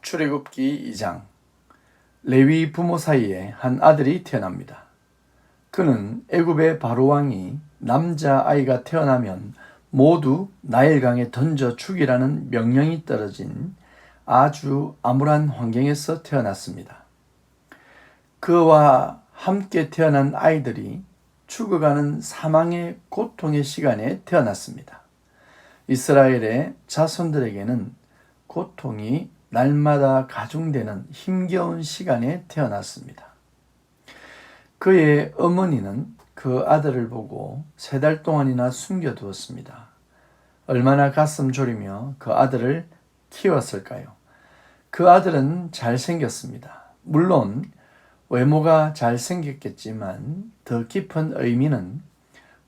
출애굽기 2장. 레위 부모 사이에 한 아들이 태어납니다. 그는 애굽의 바로 왕이 남자 아이가 태어나면 모두 나일강에 던져 죽이라는 명령이 떨어진 아주 암울한 환경에서 태어났습니다. 그와 함께 태어난 아이들이 죽어가는 사망의 고통의 시간에 태어났습니다. 이스라엘의 자손들에게는 고통이 날마다 가중되는 힘겨운 시간에 태어났습니다. 그의 어머니는 그 아들을 보고 3달 동안이나 숨겨두었습니다. 얼마나 가슴 졸이며 그 아들을 키웠을까요? 그 아들은 잘생겼습니다. 물론 외모가 잘생겼겠지만 더 깊은 의미는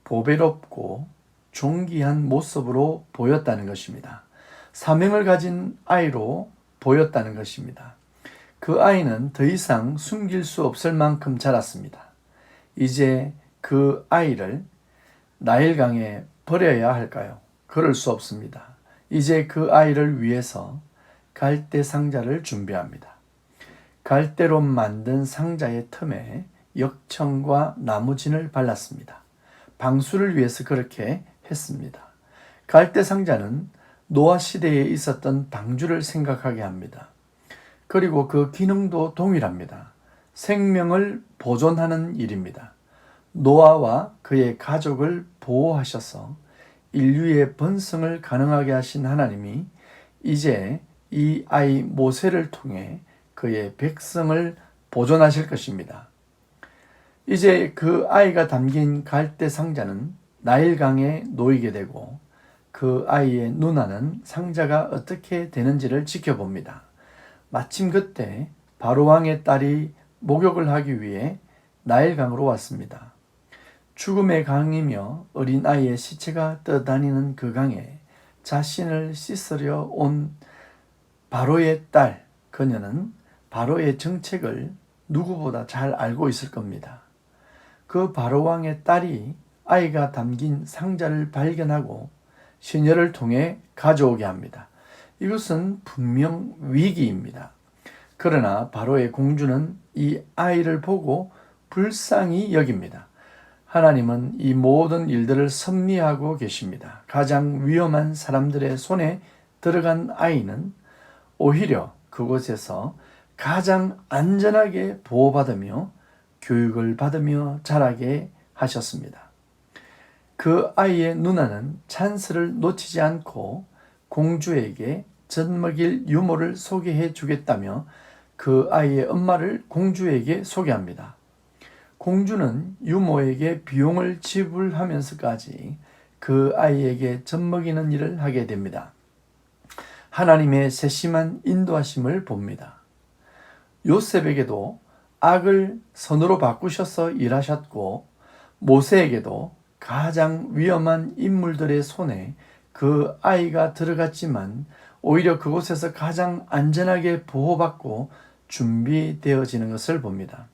보배롭고 존귀한 모습으로 보였다는 것입니다. 사명을 가진 아이로 보였다는 것입니다. 그 아이는 더 이상 숨길 수 없을 만큼 자랐습니다. 이제 그 아이를 나일강에 버려야 할까요? 그럴 수 없습니다. 이제 그 아이를 위해서 갈대 상자를 준비합니다. 갈대로 만든 상자의 틈에 역청과 나무진을 발랐습니다. 방수를 위해서 그렇게 했습니다. 갈대 상자는 노아 시대에 있었던 방주를 생각하게 합니다. 그리고 그 기능도 동일합니다. 생명을 보존하는 일입니다. 노아와 그의 가족을 보호하셔서 인류의 번성을 가능하게 하신 하나님이 이제 이 아이 모세를 통해 그의 백성을 보존하실 것입니다. 이제 그 아이가 담긴 갈대 상자는 나일강에 놓이게 되고 그 아이의 누나는 상자가 어떻게 되는지를 지켜봅니다. 마침 그때 바로왕의 딸이 목욕을 하기 위해 나일강으로 왔습니다. 죽음의 강이며 어린 아이의 시체가 떠다니는 그 강에 자신을 씻으려 온 바로의 딸, 그녀는 바로의 정책을 누구보다 잘 알고 있을 겁니다. 그 바로왕의 딸이 아이가 담긴 상자를 발견하고 시녀를 통해 가져오게 합니다. 이것은 분명 위기입니다. 그러나 바로의 공주는 이 아이를 보고 불쌍히 여깁니다. 하나님은 이 모든 일들을 섭리하고 계십니다. 가장 위험한 사람들의 손에 들어간 아이는 오히려 그곳에서 가장 안전하게 보호받으며 교육을 받으며 자라게 하셨습니다. 그 아이의 누나는 찬스를 놓치지 않고 공주에게 젖먹일 유모를 소개해 주겠다며 그 아이의 엄마를 공주에게 소개합니다. 공주는 유모에게 비용을 지불하면서까지 그 아이에게 젖먹이는 일을 하게 됩니다. 하나님의 세심한 인도하심을 봅니다. 요셉에게도 악을 선으로 바꾸셔서 일하셨고 모세에게도 가장 위험한 인물들의 손에 그 아이가 들어갔지만 오히려 그곳에서 가장 안전하게 보호받고 준비되어지는 것을 봅니다.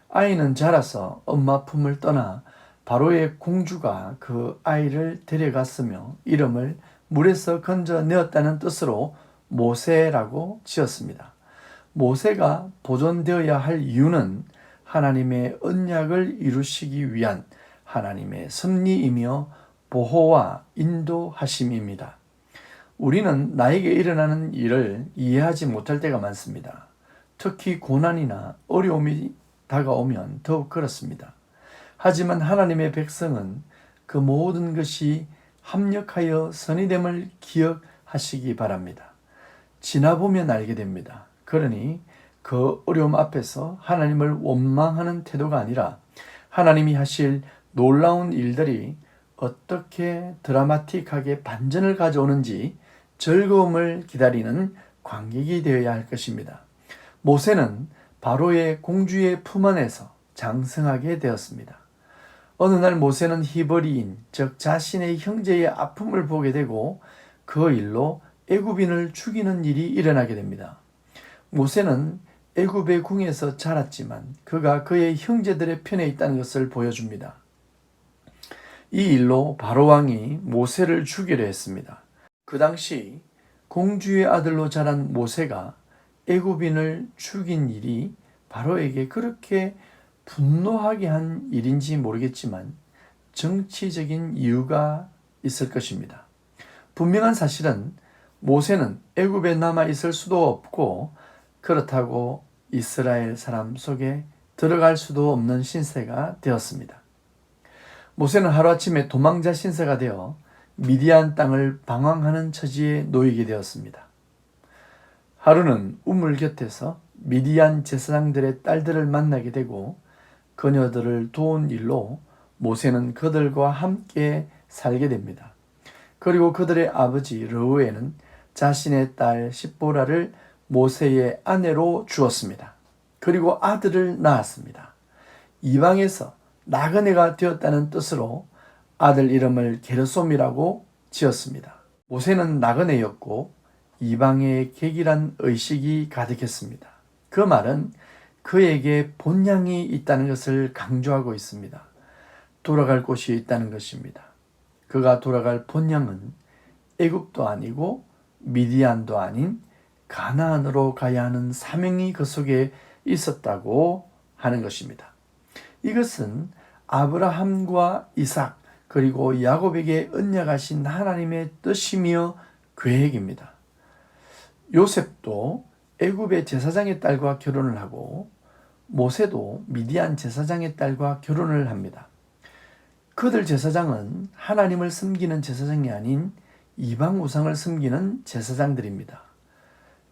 아이는 자라서 엄마 품을 떠나 바로의 공주가 그 아이를 데려갔으며 이름을 물에서 건져내었다는 뜻으로 모세라고 지었습니다. 모세가 보존되어야 할 이유는 하나님의 언약을 이루시기 위한 하나님의 섭리이며 보호와 인도하심입니다. 우리는 나에게 일어나는 일을 이해하지 못할 때가 많습니다. 특히 고난이나 어려움이 다가오면 더욱 그렇습니다. 하지만 하나님의 백성은 그 모든 것이 합력하여 선이 됨을 기억하시기 바랍니다. 지나보면 알게 됩니다. 그러니 그 어려움 앞에서 하나님을 원망하는 태도가 아니라 하나님이 하실 놀라운 일들이 어떻게 드라마틱하게 반전을 가져오는지 즐거움을 기다리는 관객이 되어야 할 것입니다. 모세는 바로의 공주의 품 안에서 장성하게 되었습니다. 어느 날 모세는 히브리인, 즉 자신의 형제의 아픔을 보게 되고 그 일로 애굽인을 죽이는 일이 일어나게 됩니다. 모세는 애굽의 궁에서 자랐지만 그가 그의 형제들의 편에 있다는 것을 보여줍니다. 이 일로 바로왕이 모세를 죽이려 했습니다. 그 당시 공주의 아들로 자란 모세가 애굽인을 죽인 일이 바로에게 그렇게 분노하게 한 일인지 모르겠지만 정치적인 이유가 있을 것입니다. 분명한 사실은 모세는 애굽에 남아 있을 수도 없고 그렇다고 이스라엘 사람 속에 들어갈 수도 없는 신세가 되었습니다. 모세는 하루아침에 도망자 신세가 되어 미디안 땅을 방황하는 처지에 놓이게 되었습니다. 하루는 우물 곁에서 미디안 제사장들의 딸들을 만나게 되고 그녀들을 도운 일로 모세는 그들과 함께 살게 됩니다. 그리고 그들의 아버지 르우에는 자신의 딸 십보라를 모세의 아내로 주었습니다. 그리고 아들을 낳았습니다. 이방에서 나그네가 되었다는 뜻으로 아들 이름을 게르솜이라고 지었습니다. 모세는 나그네였고 이방의 객이란 의식이 가득했습니다. 그 말은 그에게 본향이 있다는 것을 강조하고 있습니다. 돌아갈 곳이 있다는 것입니다. 그가 돌아갈 본향은 애굽도 아니고 미디안도 아닌 가나안으로 가야 하는 사명이 그 속에 있었다고 하는 것입니다. 이것은 아브라함과 이삭 그리고 야곱에게 언약하신 하나님의 뜻이며 계획입니다. 요셉도 애굽의 제사장의 딸과 결혼을 하고 모세도 미디안 제사장의 딸과 결혼을 합니다. 그들 제사장은 하나님을 섬기는 제사장이 아닌 이방 우상을 섬기는 제사장들입니다.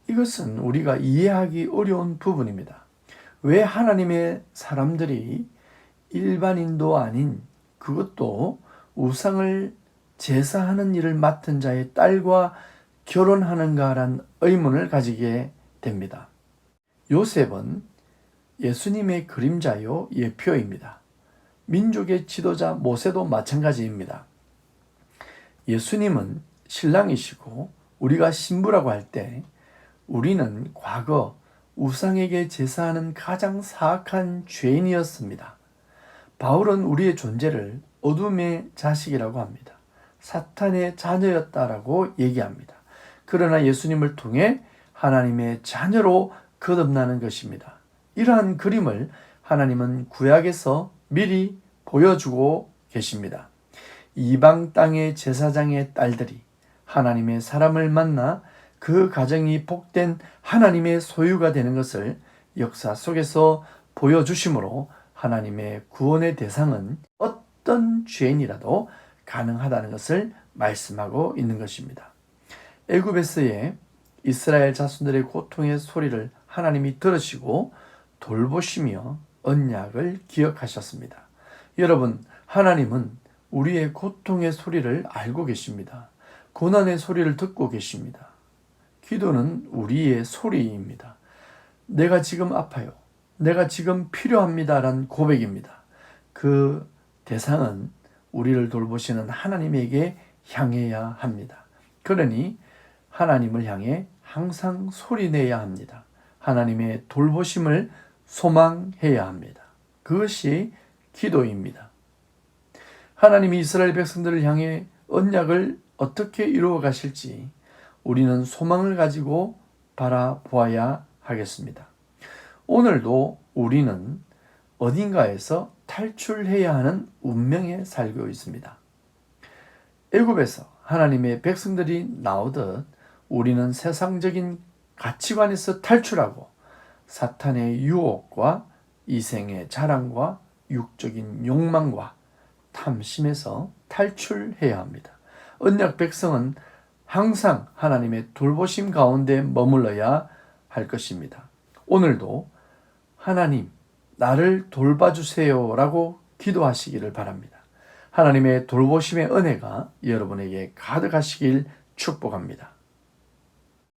이것은 우리가 이해하기 어려운 부분입니다. 왜 하나님의 사람들이 일반인도 아닌 그것도 우상을 제사하는 일을 맡은 자의 딸과 결혼하는가란 의문을 가지게 됩니다. 요셉은 예수님의 그림자요 예표입니다. 민족의 지도자 모세도 마찬가지입니다. 예수님은 신랑이시고 우리가 신부라고 할 때 우리는 과거 우상에게 제사하는 가장 사악한 죄인이었습니다. 바울은 우리의 존재를 어둠의 자식이라고 합니다. 사탄의 자녀였다라고 얘기합니다. 그러나 예수님을 통해 하나님의 자녀로 거듭나는 것입니다. 이러한 그림을 하나님은 구약에서 미리 보여주고 계십니다. 이방 땅의 제사장의 딸들이 하나님의 사람을 만나 그 가정이 복된 하나님의 소유가 되는 것을 역사 속에서 보여주심으로 하나님의 구원의 대상은 어떤 죄인이라도 가능하다는 것을 말씀하고 있는 것입니다. 애굽에서의 이스라엘 자손들의 고통의 소리를 하나님이 들으시고 돌보시며 언약을 기억하셨습니다. 여러분, 하나님은 우리의 고통의 소리를 알고 계십니다. 고난의 소리를 듣고 계십니다. 기도는 우리의 소리입니다. 내가 지금 아파요. 내가 지금 필요합니다라는 고백입니다. 그 대상은 우리를 돌보시는 하나님에게 향해야 합니다. 그러니 하나님을 향해 항상 소리내야 합니다. 하나님의 돌보심을 소망해야 합니다. 그것이 기도입니다. 하나님이 이스라엘 백성들을 향해 언약을 어떻게 이루어 가실지 우리는 소망을 가지고 바라보아야 하겠습니다. 오늘도 우리는 어딘가에서 탈출해야 하는 운명에 살고 있습니다. 애굽에서 하나님의 백성들이 나오듯 우리는 세상적인 가치관에서 탈출하고 사탄의 유혹과 이생의 자랑과 육적인 욕망과 탐심에서 탈출해야 합니다. 언약 백성은 항상 하나님의 돌보심 가운데 머물러야 할 것입니다. 오늘도 하나님, 나를 돌봐주세요 라고 기도하시기를 바랍니다. 하나님의 돌보심의 은혜가 여러분에게 가득하시길 축복합니다.